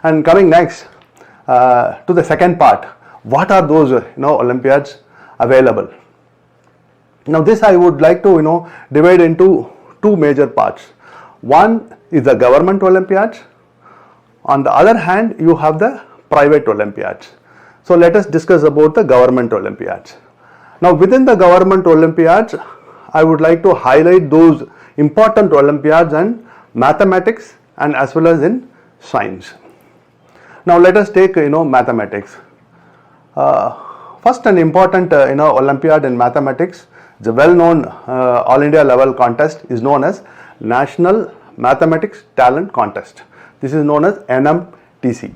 And coming next to the second part, what are those Olympiads available? Now this I would like to divide into two major parts. One is the government Olympiads. On the other hand, you have the private Olympiads. So let us discuss about the government Olympiads. Now within the government Olympiads, I would like to highlight those important Olympiads in mathematics and as well as in science. Now let us take mathematics. First, an important Olympiad in mathematics, the well-known all India level contest is known as National Mathematics Talent Contest. This is known as NMTC.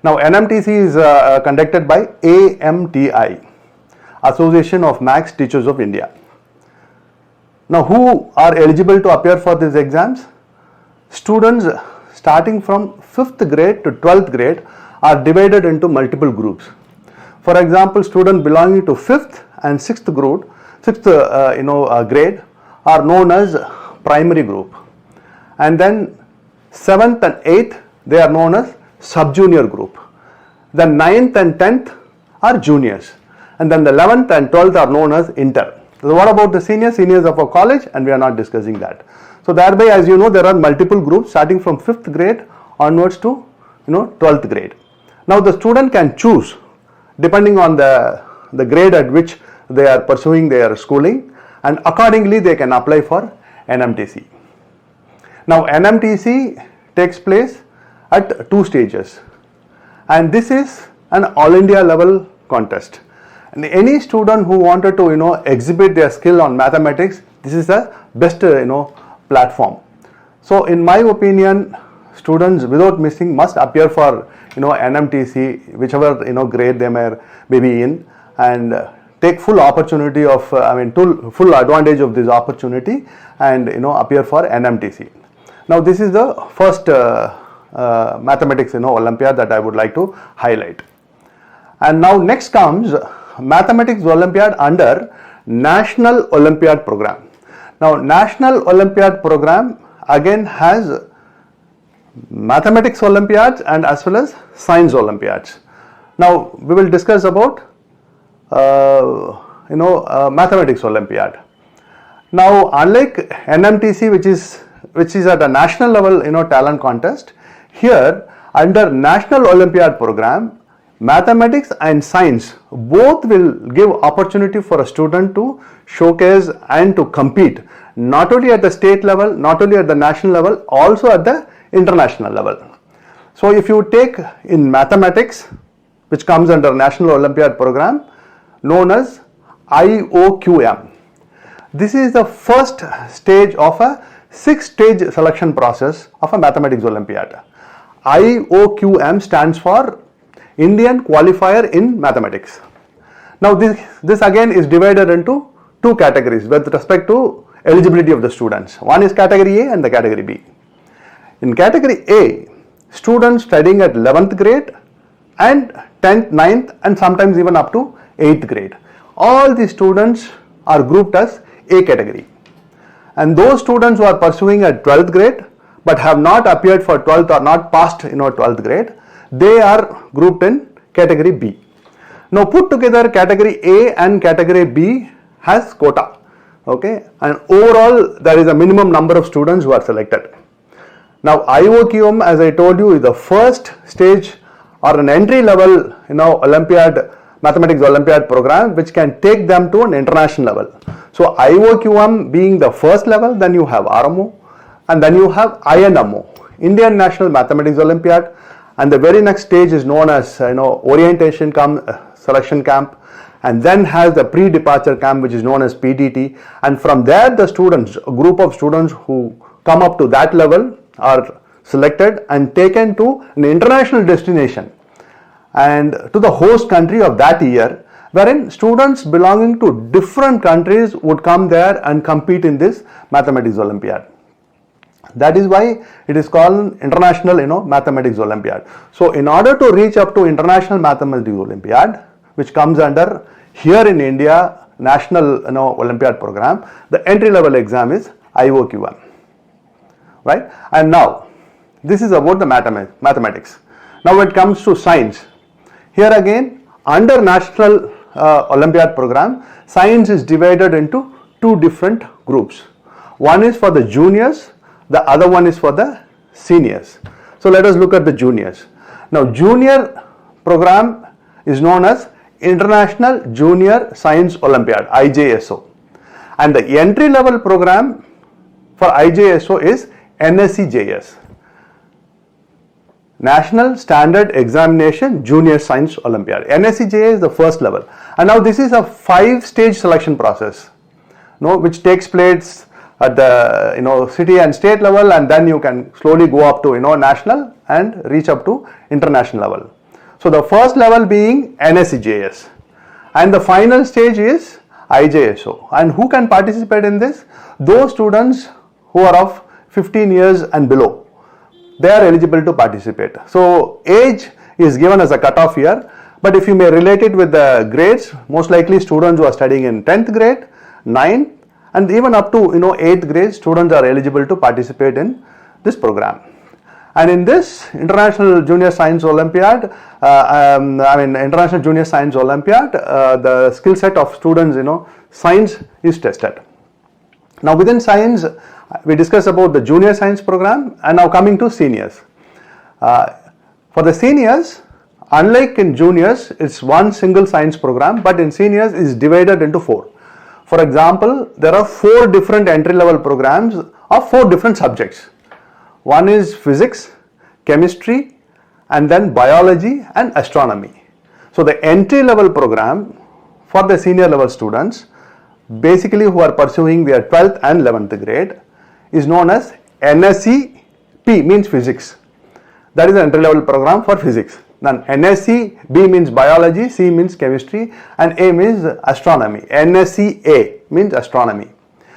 Now NMTC is conducted by AMTI, Association of Maths Teachers of India. Now who are eligible to appear for these exams? Students starting from 5th grade to 12th grade are divided into multiple groups. For example, students belonging to 5th and 6th grade are known as primary group, and then 7th and 8th they are known as sub-junior group. Then 9th and 10th are juniors, and then the 11th and 12th are known as inter. So what about the seniors? Seniors of a college, and we are not discussing that. So thereby, as you know, there are multiple groups starting from 5th grade onwards to 12th grade. Now the student can choose depending on the grade at which they are pursuing their schooling, and accordingly they can apply for NMTC. Now NMTC takes place at 2 stages, and this is an all India level contest. And any student who wanted to exhibit their skill on mathematics, this is the best platform. So in my opinion, students without missing must appear for NMTC, whichever grade they may be in, and take full opportunity of full advantage of this opportunity and appear for NMTC. Now this is the first mathematics Olympiad that I would like to highlight. And now next comes Mathematics Olympiad under National Olympiad Program. Now National Olympiad Program again has Mathematics Olympiads and as well as Science Olympiads. Now we will discuss about Mathematics Olympiad. Now unlike NMTC, which is at a national level talent contest, here under National Olympiad Program, mathematics and science both will give opportunity for a student to showcase and to compete not only at the state level, not only at the national level, also at the international level. So if you take in mathematics, which comes under National Olympiad Program, known as IOQM. This is the first stage of a 6-stage selection process of a mathematics Olympiad. IOQM stands for Indian Qualifier in Mathematics. Now this again is divided into 2 categories with respect to eligibility of the students. One is category A and the category B. In category A, students studying at 11th grade and 10th, 9th and sometimes even up to 8th grade. All the students are grouped as A category. And those students who are pursuing at 12th grade but have not appeared for 12th or not passed 12th grade, they are grouped in category B. Now put together category A and category B has quota. Okay, and overall there is a minimum number of students who are selected. Now IOQM, as I told you, is the first stage or an entry level Olympiad, Mathematics Olympiad program which can take them to an international level. So IOQM being the first level, then you have RMO and then you have INMO, Indian National Mathematics Olympiad, and the very next stage is known as orientation selection camp, and then has the pre-departure camp which is known as PDT, and from there the students, a group of students who come up to that level are selected and taken to an international destination and to the host country of that year, wherein students belonging to different countries would come there and compete in this Mathematics Olympiad. That is why it is called International Mathematics Olympiad. So in order to reach up to International Mathematics Olympiad, which comes under here in India National Olympiad program, the entry level exam is IOQM, right? And now This is about the mathematics. Now when it comes to science, here again under National Olympiad program, science is divided into two different groups. One is for the juniors, the other one is for the seniors. So let us look at the juniors. Now junior program is known as International Junior Science Olympiad, IJSO, and the entry level program for IJSO is NSCJS, National Standard Examination Junior Science Olympiad. NSCJS is the first level, and now this is a 5-stage selection process, which takes place at the city and state level, and then you can slowly go up to national and reach up to international level. So the first level being NSCJS, and the final stage is IJSO. And who can participate in this? Those students who are of 15 years and below, they are eligible to participate. So age is given as a cutoff here, but if you may relate it with the grades, most likely students who are studying in 10th grade, 9th, and even up to 8th grade, students are eligible to participate in this program. And in this International Junior Science Olympiad, International Junior Science Olympiad, the skill set of students, science is tested. Now within science, we discussed about the junior science program, and now coming to seniors. For the seniors, unlike in juniors, it's one single science program, but in seniors is divided into 4. For example, there are 4 different entry level programs of 4 different subjects. One is physics, chemistry, and then biology and astronomy. So the entry level program for the senior level students, basically who are pursuing their 12th and 11th grade, is known as NSC P, means physics. That is the entry level program for physics. Then NSC B means biology, C means chemistry, and A means astronomy. NSC A means astronomy.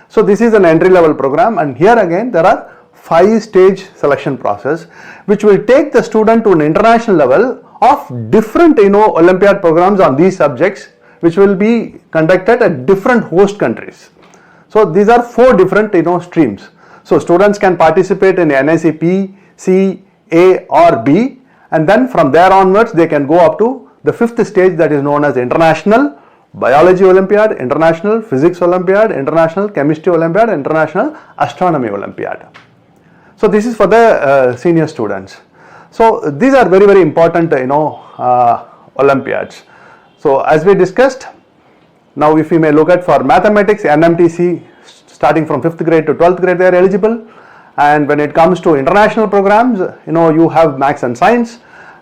So this is an entry level program, and here again there are 5-stage selection process, which will take the student to an international level of different Olympiad programs on these subjects, which will be conducted at different host countries. So these are 4 different streams. So students can participate in NSCP, C, A or B, and then from there onwards they can go up to the 5th stage, that is known as International Biology Olympiad, International Physics Olympiad, International Chemistry Olympiad, International Astronomy Olympiad. So this is for the senior students. So these are very, very important Olympiads. So as we discussed, now if we may look at for mathematics, NMTC starting from 5th grade to 12th grade, they are eligible. And when it comes to international programs, you have maths and science,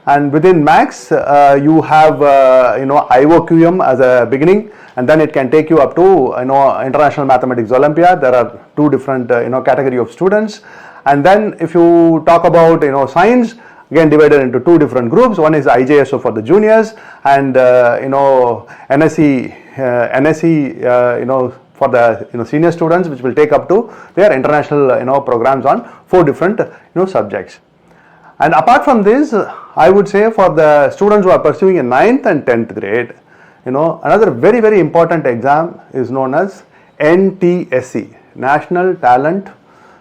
and within maths you have IOQM as a beginning, and then it can take you up to International Mathematics Olympiad. There are 2 different category of students. And then if you talk about science, again divided into 2 different groups. One is IJSO for the juniors, and NSC for the senior students, which will take up to their international programs on 4 different subjects. And apart from this, I would say for the students who are pursuing in 9th and 10th grade, another very, very important exam is known as NTSC, National Talent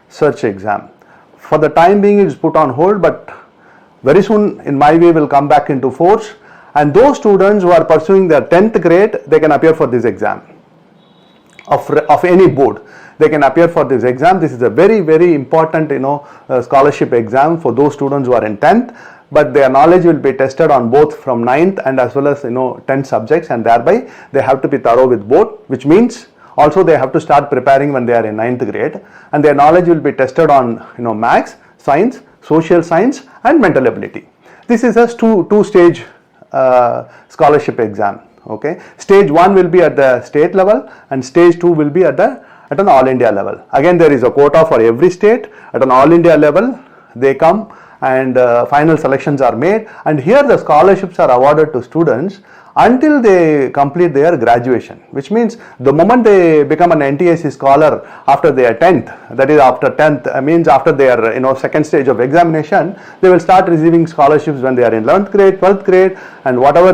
Search Exam. For the time being it is put on hold, but very soon in my way will come back into force, and those students who are pursuing their 10th grade, they can appear for this exam of any board. They can appear for this exam. This is a very, very important scholarship exam for those students who are in 10th, but their knowledge will be tested on both from 9th and as well as 10 subjects, and thereby they have to be thorough with both, which means also they have to start preparing when they are in 9th grade, and their knowledge will be tested on maths, science, social science and mental ability. This is a two-stage scholarship exam. Okay, stage 1 will be at the state level, and stage 2 will be at an all India level. Again, there is a quota for every state. At an all India level they come and final selections are made, and here the scholarships are awarded to students until they complete their graduation, which means the moment they become an NTSC scholar after their 10th, that is after 10th, means after their second stage of examination, they will start receiving scholarships when they are in 11th grade, 12th grade, and whatever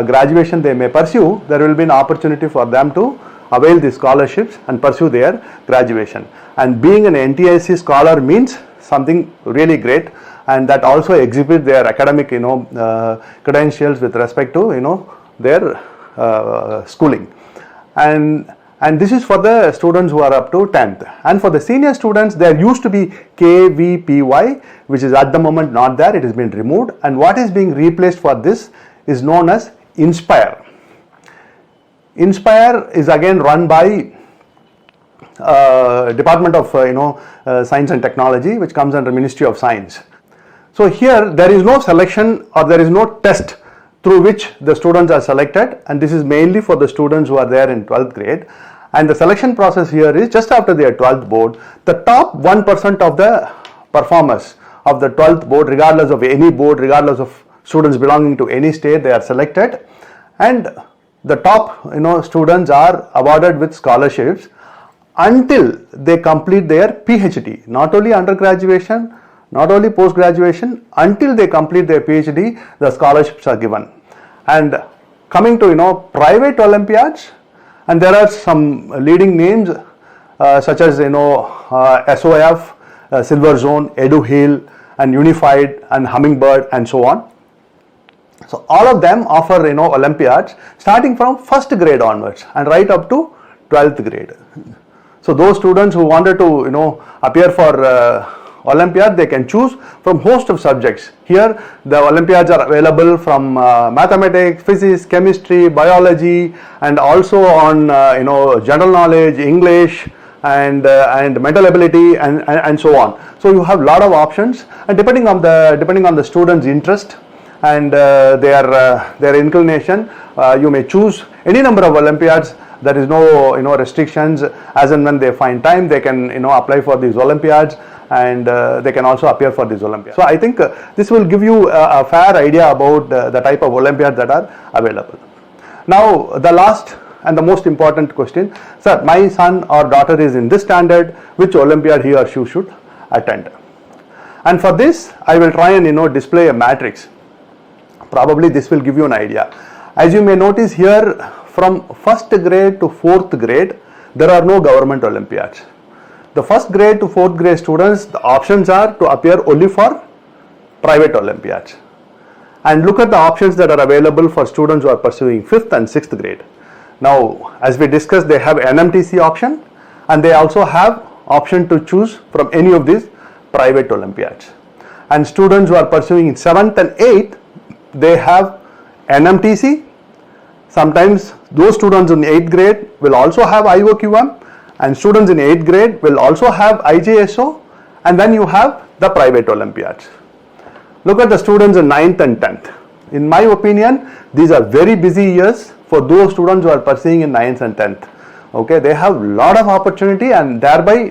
graduation they may pursue, there will be an opportunity for them to avail these scholarships and pursue their graduation. And being an NTSC scholar means something really great, and that also exhibit their academic credentials with respect to their schooling. And this is for the students who are up to 10th. And for the senior students, there used to be KVPY, which is at the moment not there, it has been removed. And what is being replaced for this is known as Inspire. Inspire is again run by Department of Science and Technology, which comes under Ministry of Science. So here there is no selection or there is no test through which the students are selected, and this is mainly for the students who are there in 12th grade. And the selection process here is just after their 12th board, the top 1% of the performers of the 12th board, regardless of any board, regardless of students belonging to any state, they are selected, and the top students are awarded with scholarships until they complete their PhD, not only undergraduation, not only post-graduation, until they complete their PhD, the scholarships are given. And coming to private Olympiads, and there are some leading names such as SOF, Silver Zone, EduHeal, and Unified, and Hummingbird, and so on. So all of them offer Olympiads starting from first grade onwards and right up to 12th grade. So those students who wanted to appear for Olympiad, they can choose from host of subjects. Here the Olympiads are available from mathematics, physics, chemistry, biology, and also on general knowledge, English, and mental ability, and so on. So you have a lot of options, and depending on the student's interest and their inclination, you may choose any number of Olympiads. There is no restrictions. As and when they find time, they can apply for these Olympiads, and they can also appear for these Olympiads. So I think this will give you a fair idea about the type of Olympiads that are available. Now the last and the most important question: sir, my son or daughter is in this standard, which Olympiad he or she should attend? And for this I will try and display a matrix. Probably this will give you an idea. As you may notice here, from first grade to 4th grade, there are no government Olympiads. The first grade to 4th grade students, the options are to appear only for private Olympiads. And look at the options that are available for students who are pursuing 5th and 6th grade. Now, as we discussed, they have NMTC option, and they also have option to choose from any of these private Olympiads. And students who are pursuing in 7th and 8th, they have NMTC. Sometimes those students in 8th grade will also have IOQM, and students in 8th grade will also have IJSO, and then you have the private Olympiads. Look at the students in 9th and 10th. In my opinion, these are very busy years for those students who are pursuing in 9th and 10th. Okay, they have a lot of opportunity, and thereby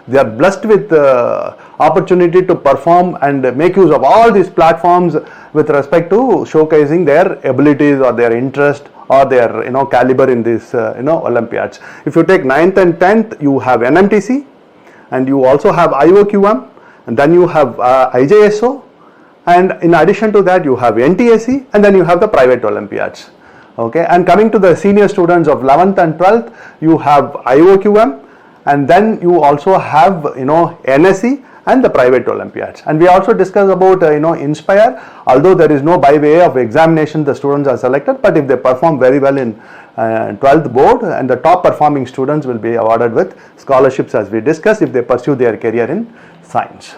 they are blessed with opportunity to perform and make use of all these platforms with respect to showcasing their abilities or their interest or their caliber in this Olympiads. If you take 9th and 10th, you have NMTC, and you also have IOQM, and then you have IJSO, and in addition to that you have NTSC, and then you have the private Olympiads. Okay, and coming to the senior students of 11th and 12th, you have IOQM, and then you also have NSC and the private Olympiads. And we also discussed about Inspire. Although there is no by way of examination the students are selected, but if they perform very well in 12th board, and the top performing students will be awarded with scholarships, as we discussed, if they pursue their career in science.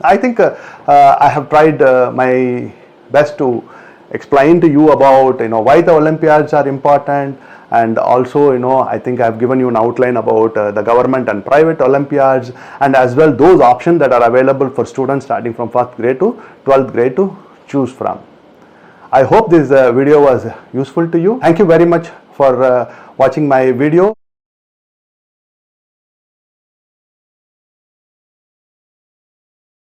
I think I have tried my best to explain to you about why the Olympiads are important, and also I think I have given you an outline about the government and private Olympiads, and as well those options that are available for students starting from 1st grade to 12th grade to choose from. I hope this video was useful to you. Thank you very much for watching my video.